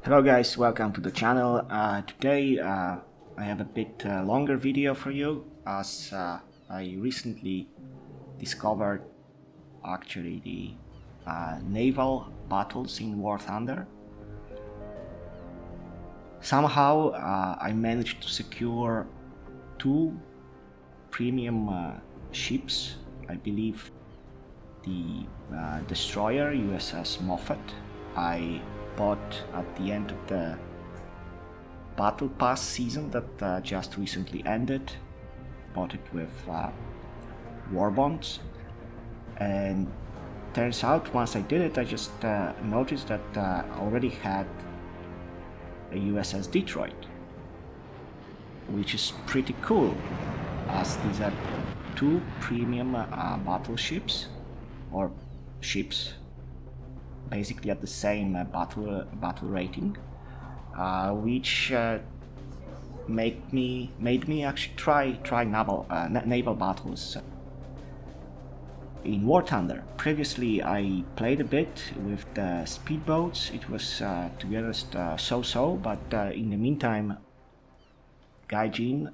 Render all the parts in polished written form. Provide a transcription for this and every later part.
Hello guys, welcome to the channel. Today I have a bit longer video for you as I recently discovered actually the naval battles in War Thunder. Somehow I managed to secure two premium ships. I believe the destroyer USS Moffat I bought at the end of the Battle Pass season that just recently ended. Bought it with war bonds, and turns out once I did it, I just noticed that I already had a USS Detroit, which is pretty cool, as these are two premium battleships, or ships, basically at the same battle rating, which made me actually try naval battles in War Thunder. Previously, I played a bit with the speedboats. It was, to be honest, so-so. But in the meantime, Gaijin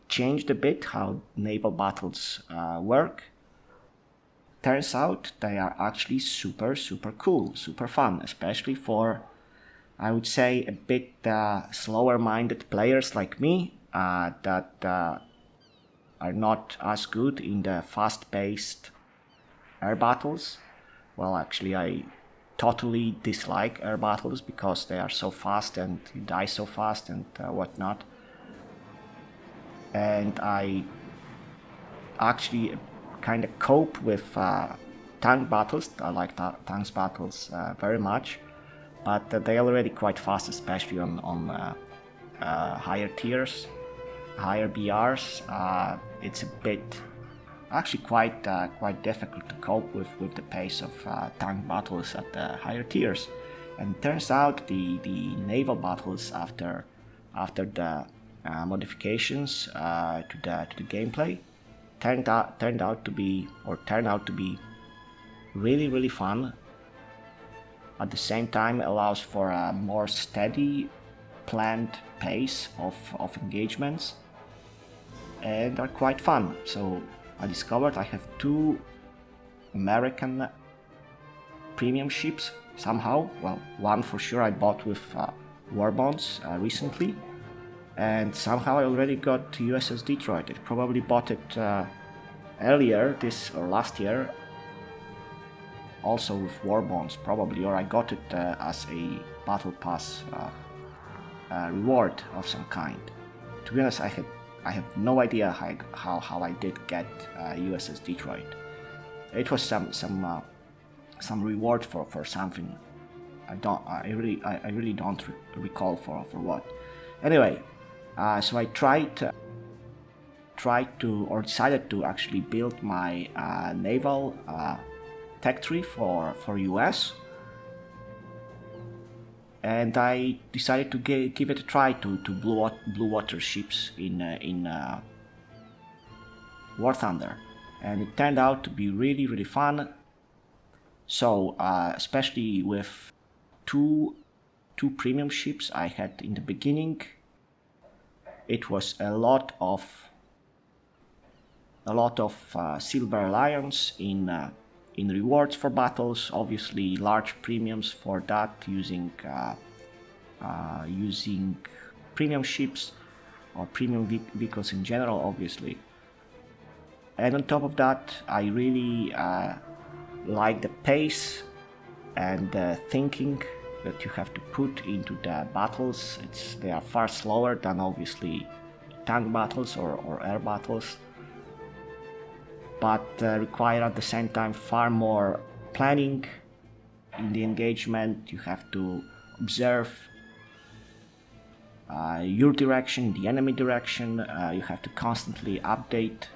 changed a bit how naval battles work. Turns out they are actually super cool, super fun, especially for, I would say, a bit slower-minded players like me that are not as good in the fast-paced air battles. Well, actually, I totally dislike air battles because they are so fast and you die so fast and whatnot. And I actually kind of cope with tank battles. I like tanks battles very much, but they're already quite fast, especially on higher tiers, higher BRs. It's a bit, actually quite difficult to cope with the pace of tank battles at the higher tiers. And turns out the naval battles after the modifications to the gameplay turned out to be really fun. At the same time, allows for a more steady, planned pace of engagements, and are quite fun. So I discovered I have two American premium ships somehow. Well, one for sure I bought with war bonds recently, and somehow I already got USS Detroit. I probably bought it earlier this or last year, also with war bonds probably, or I got it as a battle pass reward of some kind. To be honest, I have no idea how I did get USS Detroit. It was some reward for something. I really don't recall for what. Anyway. So I decided to actually build my naval tech tree for US, and I decided to give it a try to blue water ships in War Thunder, and it turned out to be really fun. So especially with two premium ships I had in the beginning. It was a lot of silver lions in rewards for battles. Obviously, large premiums for that, using premium ships or premium vehicles in general, obviously. And on top of that, I really like the pace and the thinking that you have to put into the battles. They are far slower than obviously tank battles or air battles, but require at the same time far more planning in the engagement. You have to observe your direction, the enemy direction. You have to constantly update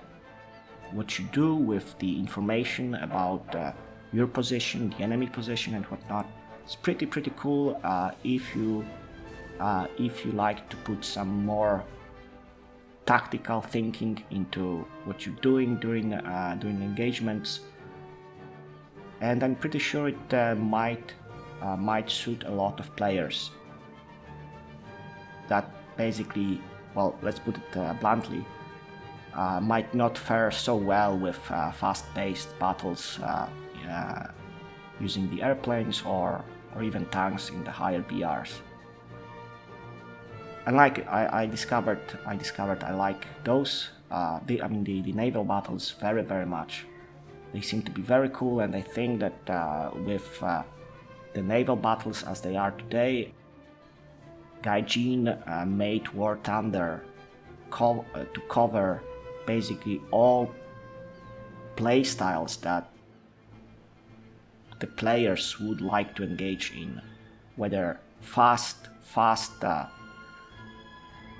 what you do with the information about your position, the enemy position, and whatnot. It's pretty cool if you like to put some more tactical thinking into what you're doing during engagements. And I'm pretty sure it might might suit a lot of players that basically, well, let's put it bluntly, might not fare so well with fast-paced battles using the airplanes or even tanks in the higher BRs. And like I discovered I like those. The naval battles very much. They seem to be very cool, and I think that with the naval battles as they are today, Gaijin made War Thunder to cover basically all playstyles that the players would like to engage in, whether fast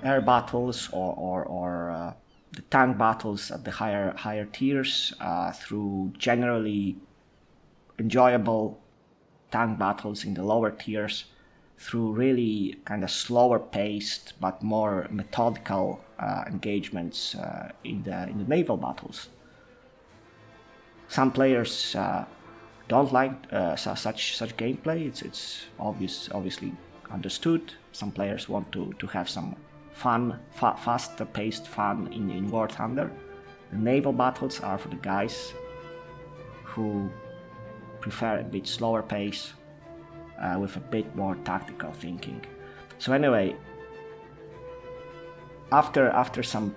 air battles or the tank battles at the higher tiers, through generally enjoyable tank battles in the lower tiers, through really kind of slower paced but more methodical engagements in the naval battles. Some players don't like such gameplay. It's obviously understood. Some players want to have some fun, faster paced fun in War Thunder. The naval battles are for the guys who prefer a bit slower pace with a bit more tactical thinking. So anyway, after some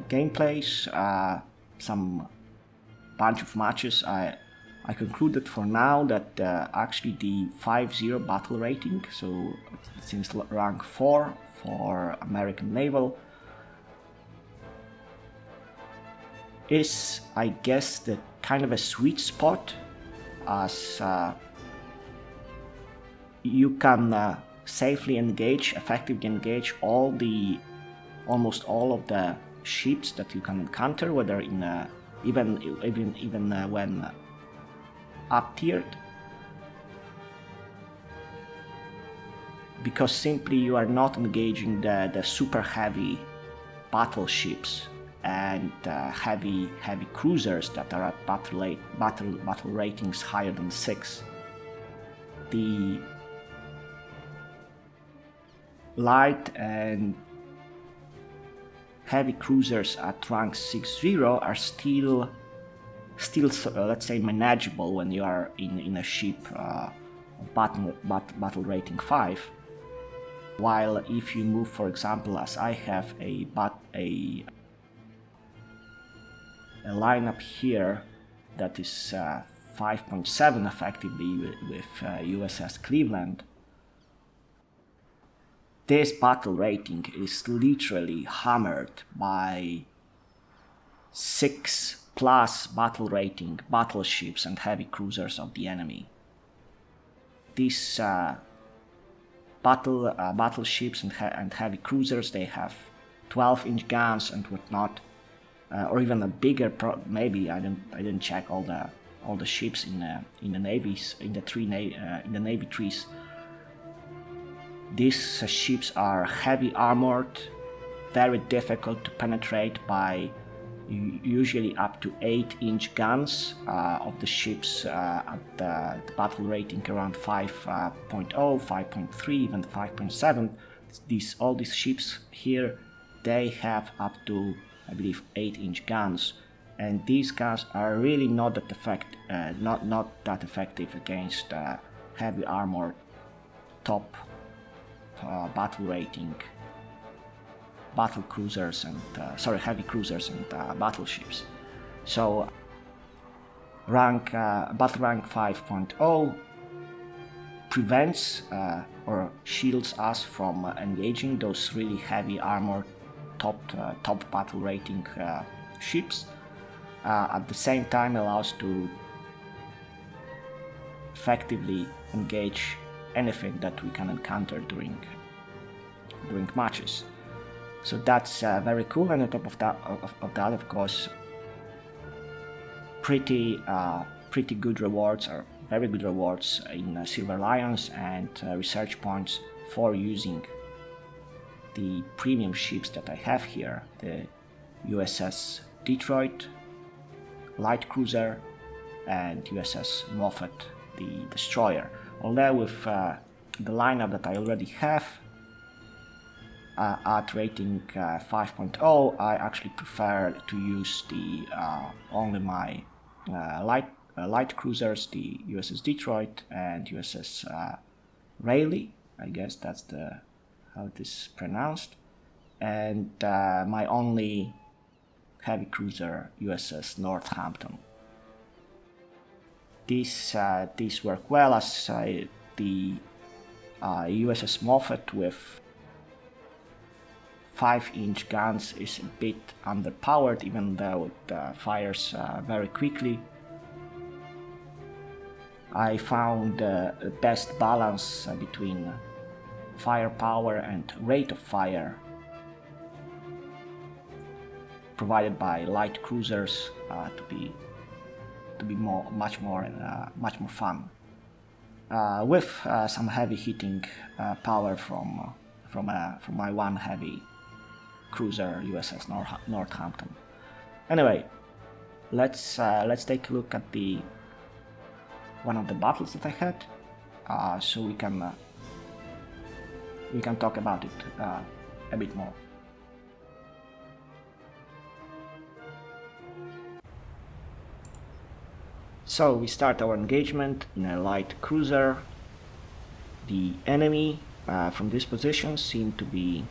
gameplays, some bunch of matches, I concluded for now that actually the 5-0 battle rating, so it seems rank 4 for American Naval, is, I guess, the kind of a sweet spot, as you can safely effectively engage almost all of the ships that you can encounter, whether in even when up tiered, because simply you are not engaging the super heavy battleships and heavy cruisers that are at battle ratings higher than 6. The light and heavy cruisers at rank 6-0 are still let's say manageable when you are in a ship of battle rating 5. While if you move, for example, as I have a lineup here that is 5.7 effectively with USS Cleveland, this battle rating is literally hammered by 6+ battle rating battleships and heavy cruisers of the enemy. These battleships and heavy cruisers, they have 12-inch guns and whatnot, or even a bigger. Maybe I didn't check all the ships in the navies in the navy trees. These ships are heavy armored, very difficult to penetrate by usually up to 8-inch guns of the ships at the battle rating around 5.0, 5.3, even 5.7. All these ships here, they have up to, I believe, 8-inch guns, and these guns are really not that effective against heavy armored top battle rating battle cruisers and heavy cruisers and battleships. So battle rank 5.0 prevents or shields us from engaging those really heavy armored top battle rating ships. At the same time allows to effectively engage anything that we can encounter during matches. So that's very cool, and on top of that, of course, pretty good rewards, or very good rewards in Silver Lions and research points for using the premium ships that I have here, the USS Detroit light cruiser and USS Moffett, the destroyer. Although with the lineup that I already have at rating 5.0, I actually prefer to use the only my light cruisers, the USS Detroit and USS Raleigh, I guess that's how it is pronounced, and my only heavy cruiser USS Northampton. These work well, as the USS Moffett with 5-inch guns is a bit underpowered, even though it fires very quickly. I found the best balance between firepower and rate of fire provided by light cruisers to be much more fun, with some heavy hitting power from my one heavy cruiser USS Northampton. Anyway, let's take a look at one of the battles that I had, so we can talk about it a bit more. So we start our engagement in a light cruiser. The enemy from this position seemed to be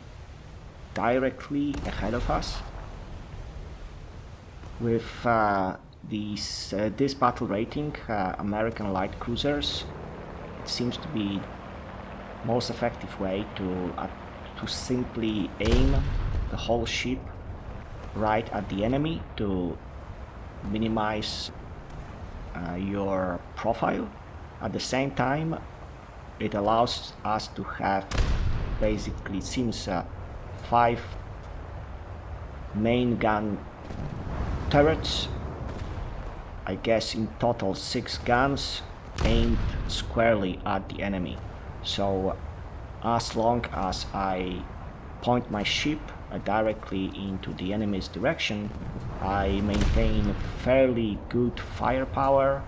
directly ahead of us. With this battle rating, American light cruisers, it seems to be most effective way to simply aim the whole ship right at the enemy to minimize your profile. At the same time, it allows us to have basically, it seems, 5 main gun turrets, I guess in total 6 guns aimed squarely at the enemy. So as long as I point my ship directly into the enemy's direction, I maintain fairly good firepower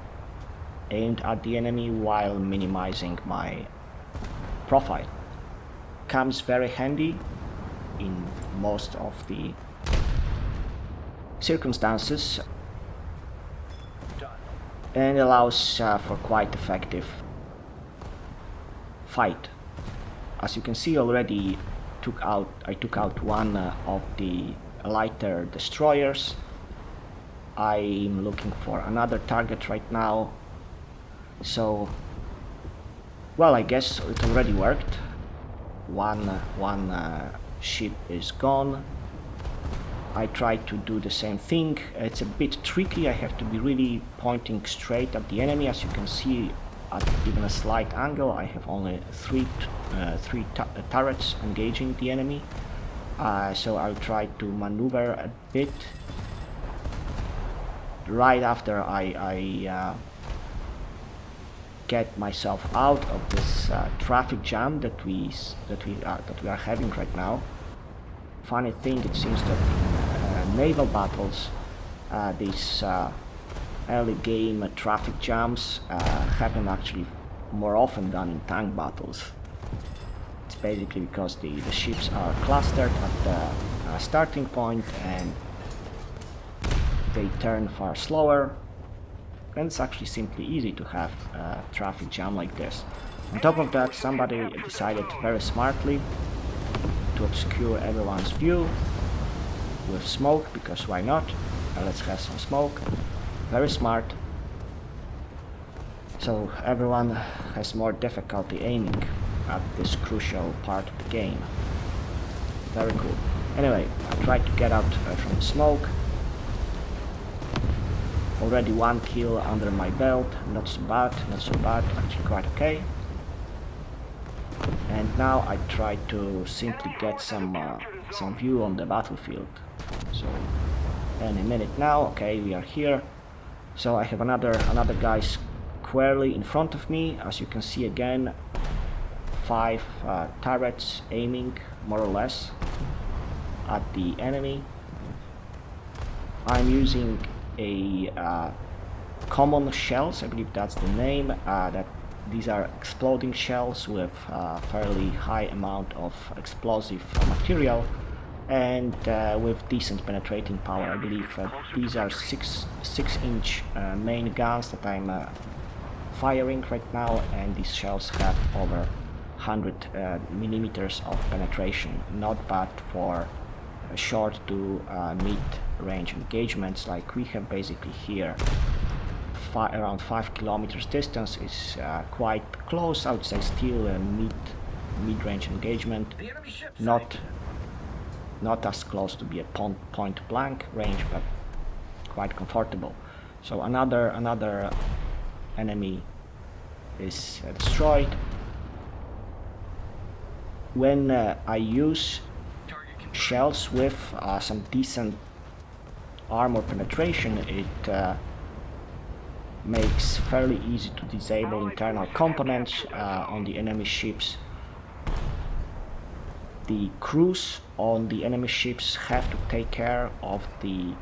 aimed at the enemy while minimizing my profile. Comes very handy in most of the circumstances and allows for quite effective fight. As you can see already, I took out one of the lighter destroyers. I'm looking for another target right now. So, well, I guess it already worked. One ship is gone. I tried to do the same thing. It's a bit tricky. I have to be really pointing straight at the enemy. As you can see, at even a slight angle, I have only three turrets engaging the enemy. So I'll try to maneuver a bit. Right after I get myself out of this traffic jam that we are having right now. Funny thing, it seems that in naval battles, these early game traffic jams happen actually more often than in tank battles. It's basically because the ships are clustered at the starting point and they turn far slower, and it's actually simply easy to have a traffic jam like this. On top of that, somebody decided very smartly to obscure everyone's view with smoke, because why not? Let's have some smoke. Very smart. So everyone has more difficulty aiming at this crucial part of the game. Very cool. Anyway, I tried to get out from the smoke. Already 1 kill under my belt. Not so bad, actually quite okay. And now I try to simply get some view on the battlefield. So any minute now, okay, we are here. So I have another guy squarely in front of me. As you can see again, 5 turrets aiming more or less at the enemy. I'm using a common shells, I believe that's the name, that These are exploding shells with a fairly high amount of explosive material and with decent penetrating power. I believe these are 6-inch main guns that I'm firing right now, and these shells have over 100 millimeters of penetration. Not bad for short to mid-range engagements like we have basically here. Around 5 kilometers distance is quite close. I would say still a mid-range engagement, not as close to be a point blank range, but quite comfortable. So another enemy is destroyed. When I use shells with some decent armor penetration, it makes fairly easy to disable internal components on the enemy ships. The crews on the enemy ships have to take care of the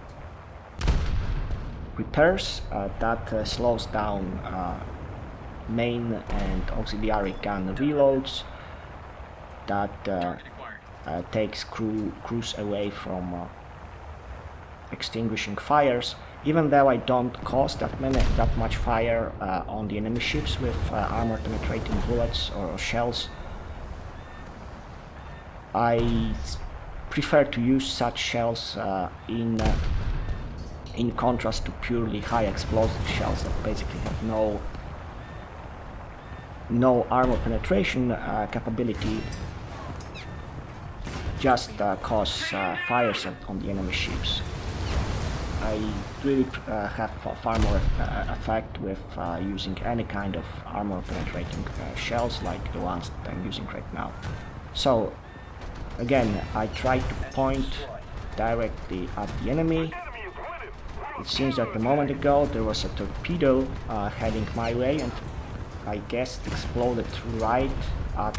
repairs. That slows down main and auxiliary gun reloads. That takes crews away from extinguishing fires. Even though I don't cause that much fire on the enemy ships with armor penetrating bullets or shells, I prefer to use such shells in contrast to purely high explosive shells that basically have no armor penetration capability, just cause fires on the enemy ships. I really have far more effect with using any kind of armor penetrating shells like the ones that I'm using right now. So again, I try to point directly at the enemy. It seems that a moment ago there was a torpedo heading my way, and I guess it exploded right at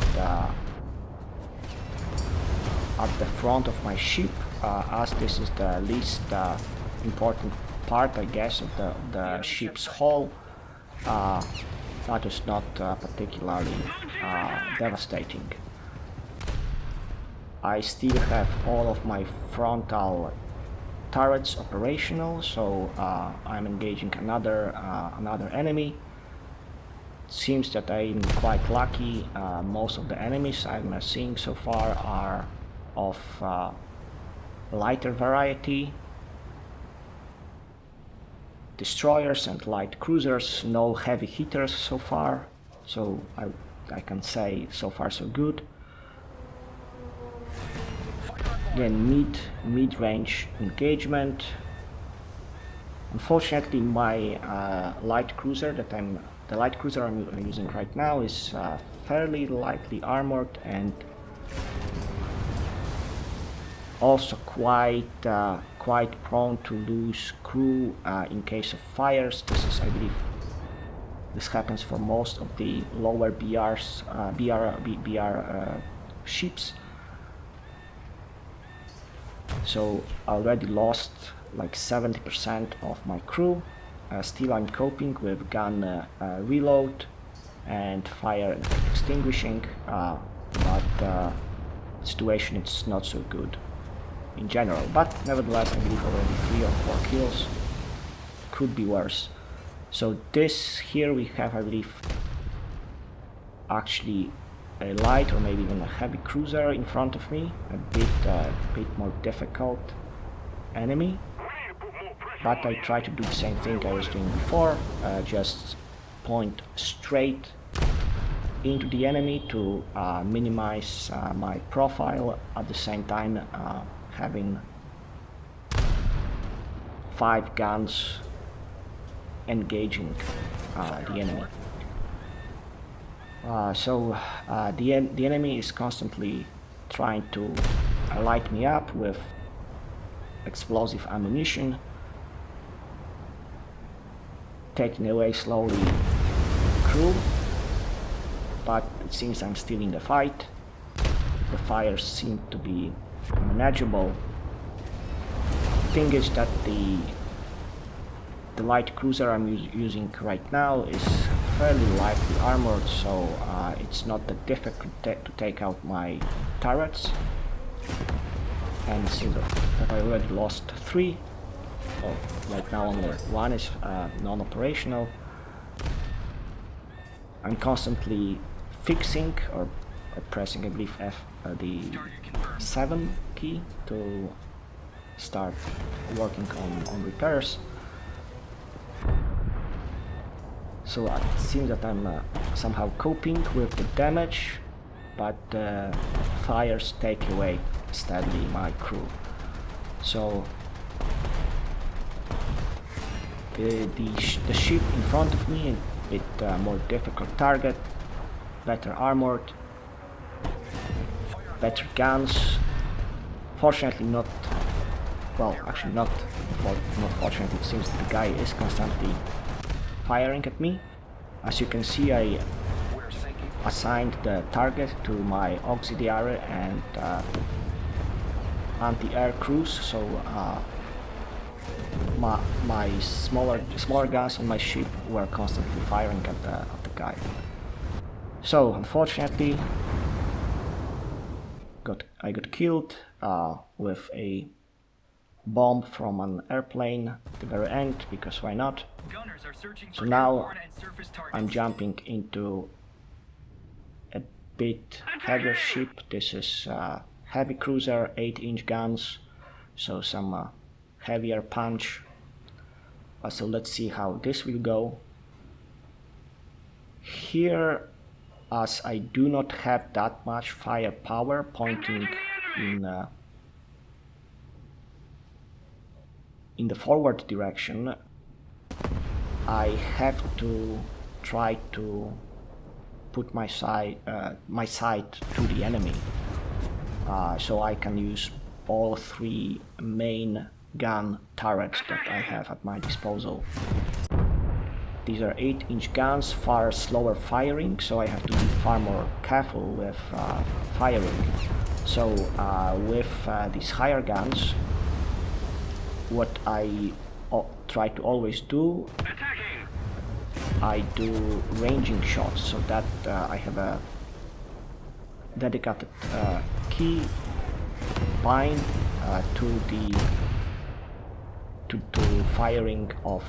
the front of my ship, as this is the least important part, I guess, of the ship's hull. That is not particularly devastating. I still have all of my frontal turrets operational, so I'm engaging another enemy. It seems that I'm quite lucky. Most of the enemies I'm seeing so far are of lighter variety. Destroyers and light cruisers, no heavy hitters so far, so I can say so far so good. Again, mid-range engagement. Unfortunately, my the light cruiser I'm using right now is fairly lightly armored and also quite prone to lose crew in case of fires. I believe this happens for most of the lower BR ships. So I already lost like 70% of my crew. Still I'm coping with gun reload and fire extinguishing, but the situation is not so good in general. But nevertheless, I believe already 3 or 4 kills. Could be worse. So this here we have, I believe, actually a light or maybe even a heavy cruiser in front of me, a bit more difficult enemy, but I try to do the same thing I was doing before, just point straight into the enemy to minimize my profile, at the same time having 5 guns engaging the enemy. The enemy is constantly trying to light me up with explosive ammunition, taking away slowly crew, but it seems I'm still in the fight. The fires seem to be manageable. The thing is that the light cruiser I'm using right now is fairly lightly armored, so it's not that difficult to take out my turrets. And since that I already lost 3, well, right now only 1 is non-operational, I'm constantly fixing or pressing, I believe, the 7 key to start working on repairs. So it seems that I'm somehow coping with the damage, but fires take away steadily my crew. So the ship in front of me, a bit more difficult target, better armored, better guns. Fortunately not, well, actually not fortunately, it seems the guy is constantly firing at me. As you can see, I assigned the target to my auxiliary and anti-air crews, so my smaller guns on my ship were constantly firing at the guy. So unfortunately, I got killed with a bomb from an airplane at the very end, because why not? So now I'm jumping into a bit heavier ship. This is heavy cruiser, 8-inch guns, so some heavier punch. So let's see how this will go. Here, as I do not have that much firepower pointing in the forward direction, I have to try to put my sight to the enemy, so I can use all 3 main gun turrets that I have at my disposal. These are 8-inch guns, far slower firing, so I have to be far more careful with firing. So with these higher guns, what I try to always do, I do ranging shots, so that I have a dedicated key bind to firing of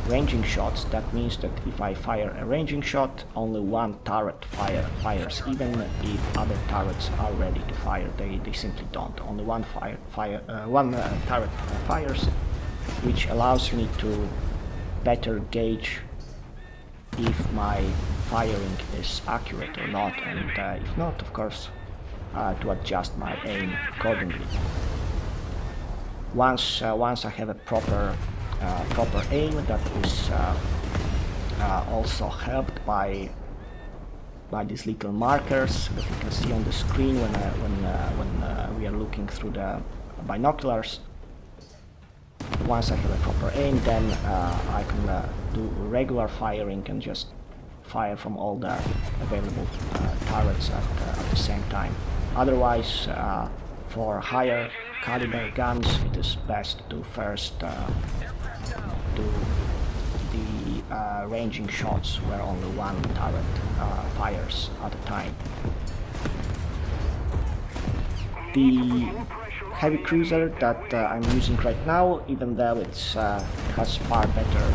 ranging shots. That means that if I fire a ranging shot, only 1 turret fires, even if other turrets are ready to fire. They simply don't. Only one turret fires, which allows me to better gauge if my firing is accurate or not, and if not, of course, to adjust my aim accordingly. Once I have a proper aim, that is also helped by these little markers that you can see on the screen when we are looking through the binoculars. Once I have a proper aim, then I can do regular firing and just fire from all the available turrets at the same time. Otherwise, for higher caliber guns, it is best to first do the ranging shots where only 1 turret fires at a time. The heavy cruiser that I'm using right now, even though it has far better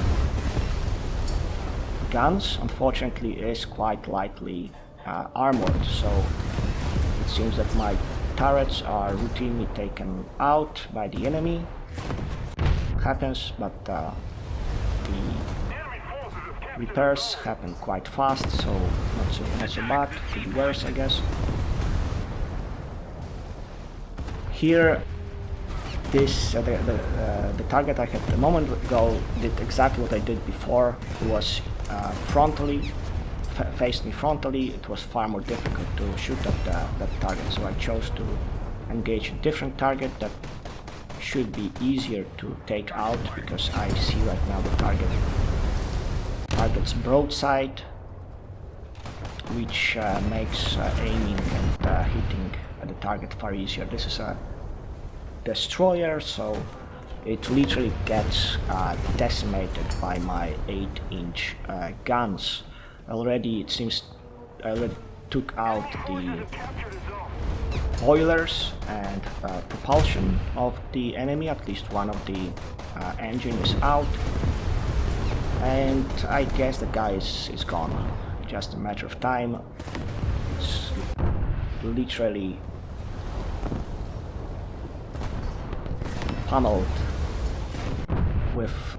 guns, unfortunately is quite lightly armored, so it seems that my turrets are routinely taken out by the enemy. Happens, but the repairs happen quite fast, so not so bad. Could be worse, I guess. Here, this the target I had a moment ago did exactly what I did before. It was faced me frontally. It was far more difficult to shoot at that target, so I chose to engage a different target that should be easier to take out, because I see right now the target's broadside, which makes aiming and hitting the target far easier. This is a destroyer, so it literally gets decimated by my 8-inch guns. Already it seems I already took out the boilers and propulsion of the enemy. At least one of the engine is out, and I guess the guy is gone. Just a matter of time. It's literally pummeled with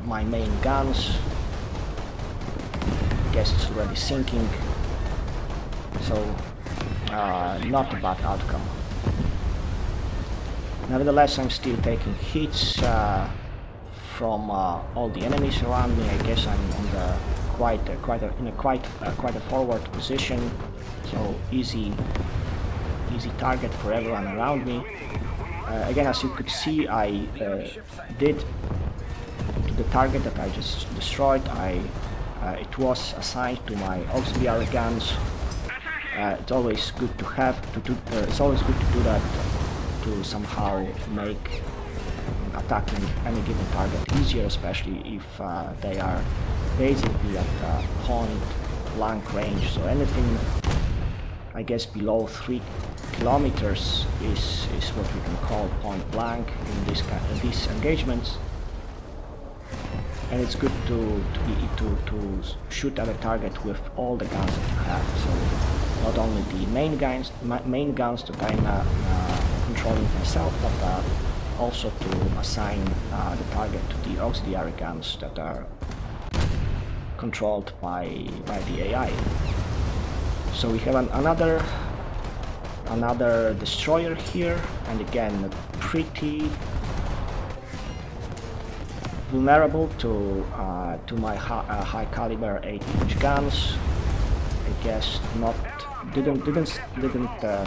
my main guns. Guess it's already sinking, so not a bad outcome. Nevertheless, I'm still taking hits from all the enemies around me. I guess I'm on the quite a forward position, so easy target for everyone around me. Again, as you could see, I did to the target that I just destroyed. It was assigned to my auxiliary guns. It's always good to have it's always good to do that to somehow make attacking any given target easier, especially if they are basically at point blank range. So anything, I guess, below 3 kilometers is what we can call point blank in these engagements. And it's good to shoot at a target with all the guns that you have. So not only the main guns that I'm controlling myself, but also to assign the target to the auxiliary guns that are controlled by the AI. So we have another destroyer here, and again pretty vulnerable to my high caliber 8-inch guns. I guess didn't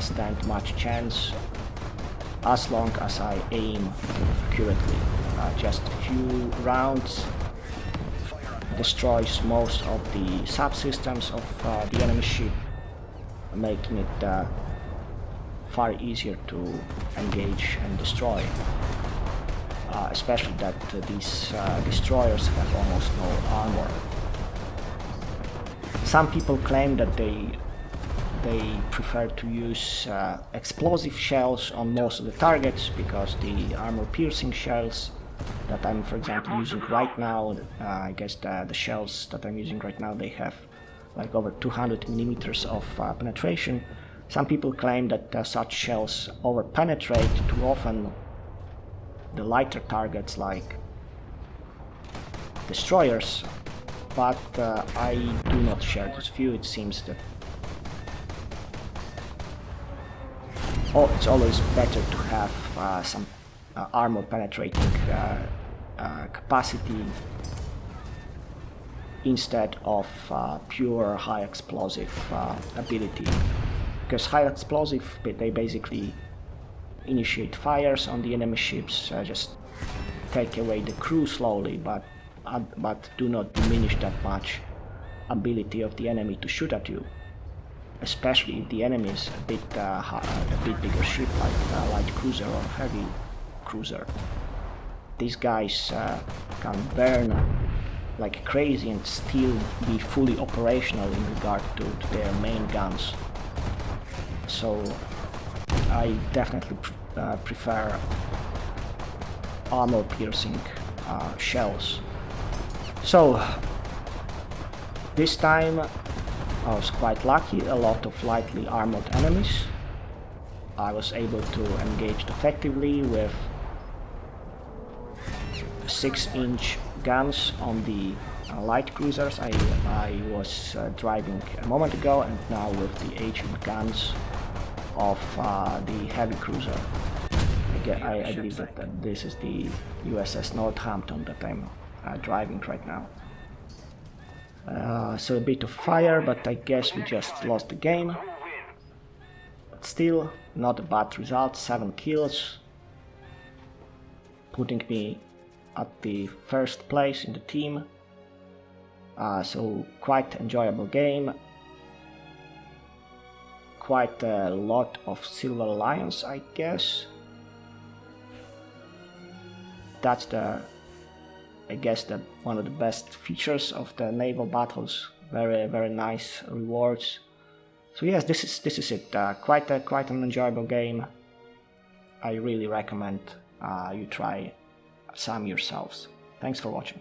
stand much chance as long as I aim accurately. Just a few rounds destroys most of the subsystems of the enemy ship, making it far easier to engage and destroy. Especially that these destroyers have almost no armor. Some people claim that they prefer to use explosive shells on most of the targets, because the armor-piercing shells that I'm, for example, using right now, I guess the shells that I'm using right now, they have like over 200 millimeters of penetration. Some people claim that such shells over-penetrate too often the lighter targets like destroyers, but I do not share this view. It seems that it's always better to have some armor penetrating capacity instead of pure high explosive ability, because high explosive, they basically initiate fires on the enemy ships, just take away the crew slowly, but do not diminish that much ability of the enemy to shoot at you, especially if the enemy is a bit bigger ship, like a light cruiser or heavy cruiser. These guys can burn like crazy and still be fully operational in regard to their main guns. So I definitely prefer armor-piercing shells. So this time I was quite lucky. A lot of lightly armored enemies. I was able to engage effectively with 6-inch guns on the light cruisers I was driving a moment ago, and now with the 8-inch guns of the heavy cruiser. I believe that this is the USS Northampton that I'm driving right now. So a bit of fire, but I guess we just lost the game. But still, not a bad result, 7 kills, putting me at the first place in the team. So quite enjoyable game. Quite a lot of silver lions, I guess. that's I guess one of the best features of the naval battles. Very nice rewards. So yes, this is it. Quite an enjoyable game. I really recommend you try some yourselves. Thanks for watching.